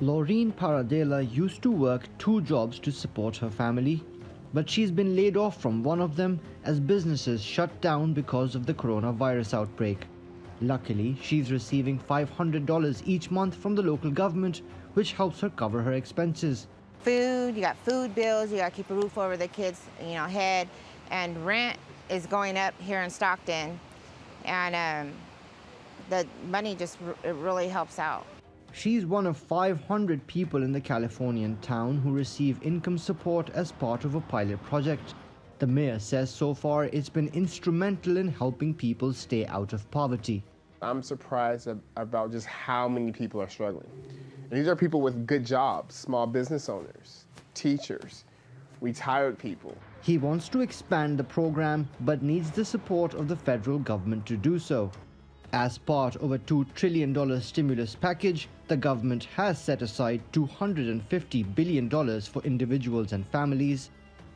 Laureen Paradela used to work 2 jobs to support her family, but she's been laid off from one of them as businesses shut down because of the coronavirus outbreak. Luckily, she's receiving $500 each month from the local government, which helps her cover her expenses. Food, you got food bills, you got to keep a roof over the kids' head, and rent is going up here in Stockton, and the money just it really helps out. She's one of 500 people in the Californian town who receive income support as part of a pilot project. The mayor says so far it's been instrumental in helping people stay out of poverty. I'm surprised about just how many people are struggling. And these are people with good jobs, small business owners, teachers, retired people. He wants to expand the program but needs the support of the federal government to do so. As part of a $2 trillion stimulus package, the government has set aside $250 billion for individuals and families.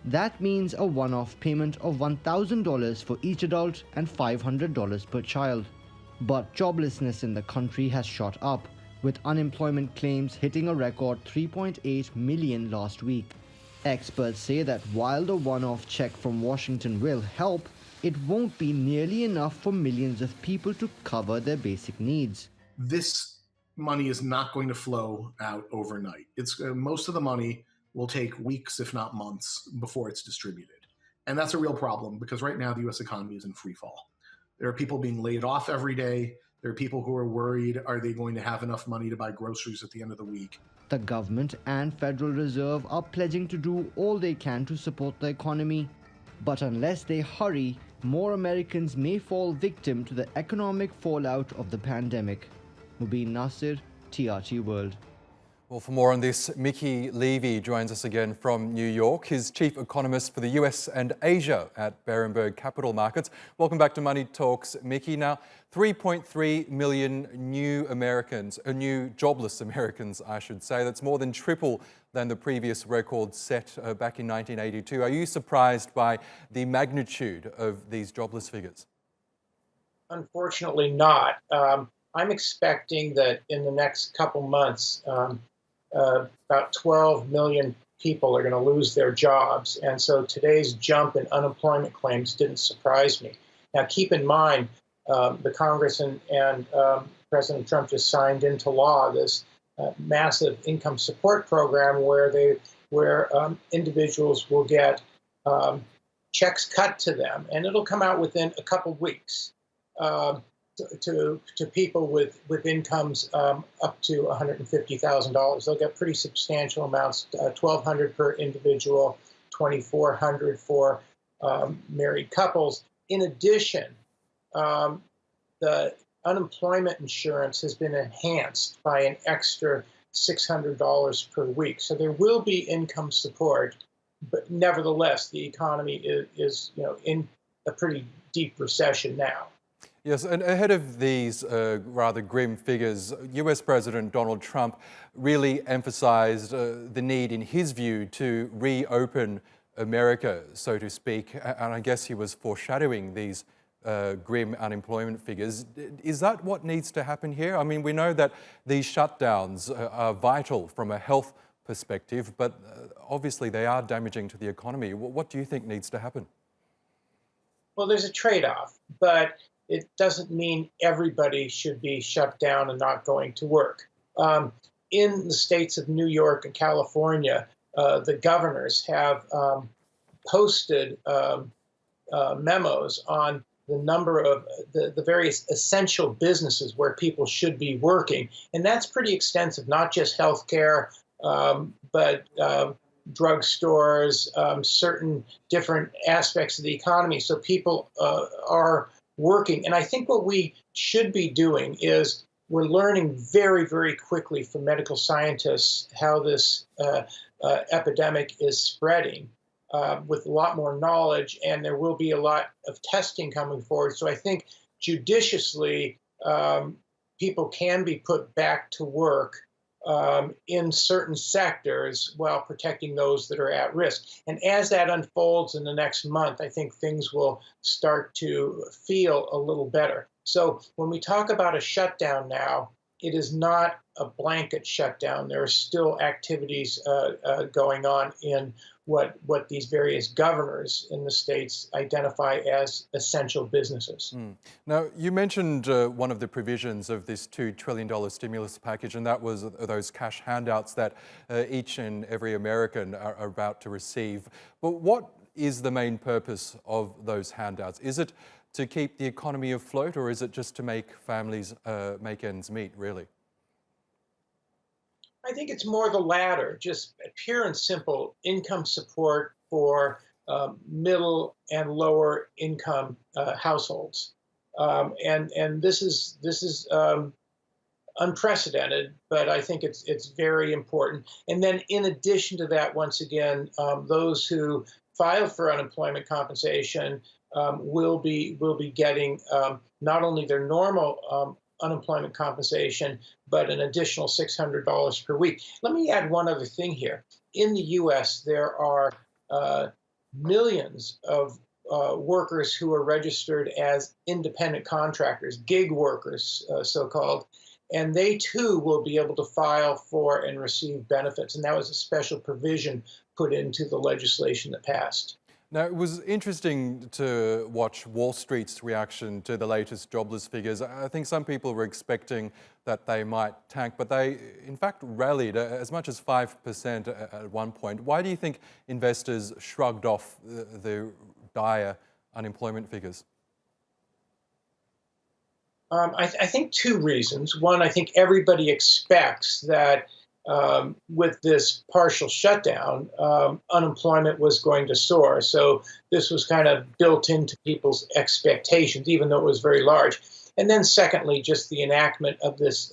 That means a one-off payment of $1,000 for each adult and $500 per child. But joblessness in the country has shot up, with unemployment claims hitting a record 3.8 million last week. Experts say that while the one-off check from Washington will help, it won't be nearly enough for millions of people to cover their basic needs. This money is not going to flow out overnight. Most of the money will take weeks, if not months, before it's distributed. And that's a real problem because right now the U.S. economy is in free fall. There are people being laid off every day. There are people who are worried, are they going to have enough money to buy groceries at the end of the week? The government and Federal Reserve are pledging to do all they can to support the economy. But unless they hurry, more Americans may fall victim to the economic fallout of the pandemic. Mobin Nasir, TRT World. Well, for more on this, Mickey Levy joins us again from New York. He's chief economist for the US and Asia at Berenberg Capital Markets. Welcome back to Money Talks, Mickey. Now, 3.3 million new jobless Americans, I should say. That's more than triple than the previous record set back in 1982. Are you surprised by the magnitude of these jobless figures? Unfortunately not. I'm expecting that in the next couple months, about 12 million people are going to lose their jobs. And so today's jump in unemployment claims didn't surprise me. Now, keep in mind, the Congress and President Trump just signed into law this massive income support program where individuals will get checks cut to them, and it'll come out within a couple weeks. To people with incomes up to $150,000. They'll get pretty substantial amounts, $1,200 per individual, $2,400 for married couples. In addition, the unemployment insurance has been enhanced by an extra $600 per week. So there will be income support, but nevertheless, the economy is in a pretty deep recession now. Yes, and ahead of these rather grim figures, US President Donald Trump really emphasized the need, in his view, to reopen America, so to speak. And I guess he was foreshadowing these grim unemployment figures. Is that what needs to happen here? I mean, we know that these shutdowns are vital from a health perspective, but obviously they are damaging to the economy. What do you think needs to happen? Well, there's a trade-off, but it doesn't mean everybody should be shut down and not going to work. In the states of New York and California, the governors have posted memos on the number of the various essential businesses where people should be working. And that's pretty extensive, not just healthcare, but drugstores, certain different aspects of the economy. So people are working. And I think what we should be doing is we're learning very, very quickly from medical scientists how this epidemic is spreading with a lot more knowledge, and there will be a lot of testing coming forward. So I think judiciously people can be put back to work in certain sectors while protecting those that are at risk. And as that unfolds in the next month, I think things will start to feel a little better. So when we talk about a shutdown now, it is not a blanket shutdown. There are still activities going on in what these various governors in the states identify as essential businesses. Now, you mentioned one of the provisions of this $2 trillion stimulus package, and that was those cash handouts that each and every American are about to receive. But what is the main purpose of those handouts? Is it to keep the economy afloat, or is it just to make families make ends meet, really? I think it's more the latter, just pure and simple income support for middle and lower income households. And this is unprecedented, but I think it's very important. And then in addition to that, once again, those who file for unemployment compensation will be getting not only their normal unemployment compensation, but an additional $600 per week. Let me add one other thing here. In the U.S., there are millions of workers who are registered as independent contractors, gig workers, so-called, and they too will be able to file for and receive benefits. And that was a special provision put into the legislation that passed. Now, it was interesting to watch Wall Street's reaction to the latest jobless figures. I think some people were expecting that they might tank, but they, in fact, rallied as much as 5% at one point. Why do you think investors shrugged off the dire unemployment figures? I think two reasons. One, I think everybody expects that with this partial shutdown, unemployment was going to soar. So this was kind of built into people's expectations, even though it was very large. And then secondly, just the enactment of this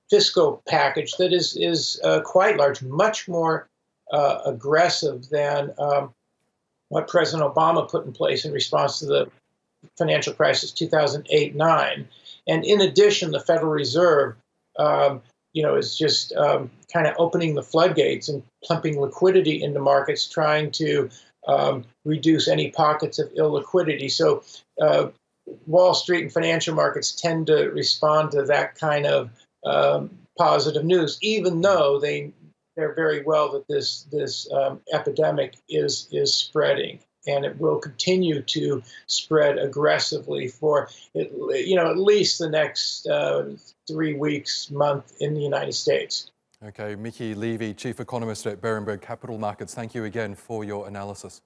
fiscal package that is quite large, much more aggressive than what President Obama put in place in response to the financial crisis 2008-9. And in addition, the Federal Reserve is just kind of opening the floodgates and pumping liquidity into markets, trying to reduce any pockets of illiquidity. So Wall Street and financial markets tend to respond to that kind of positive news, even though they're very well that this epidemic is spreading. And it will continue to spread aggressively for at least the next 3 weeks, month in the United States. Okay, Mickey Levy, Chief Economist at Berenberg Capital Markets, thank you again for your analysis.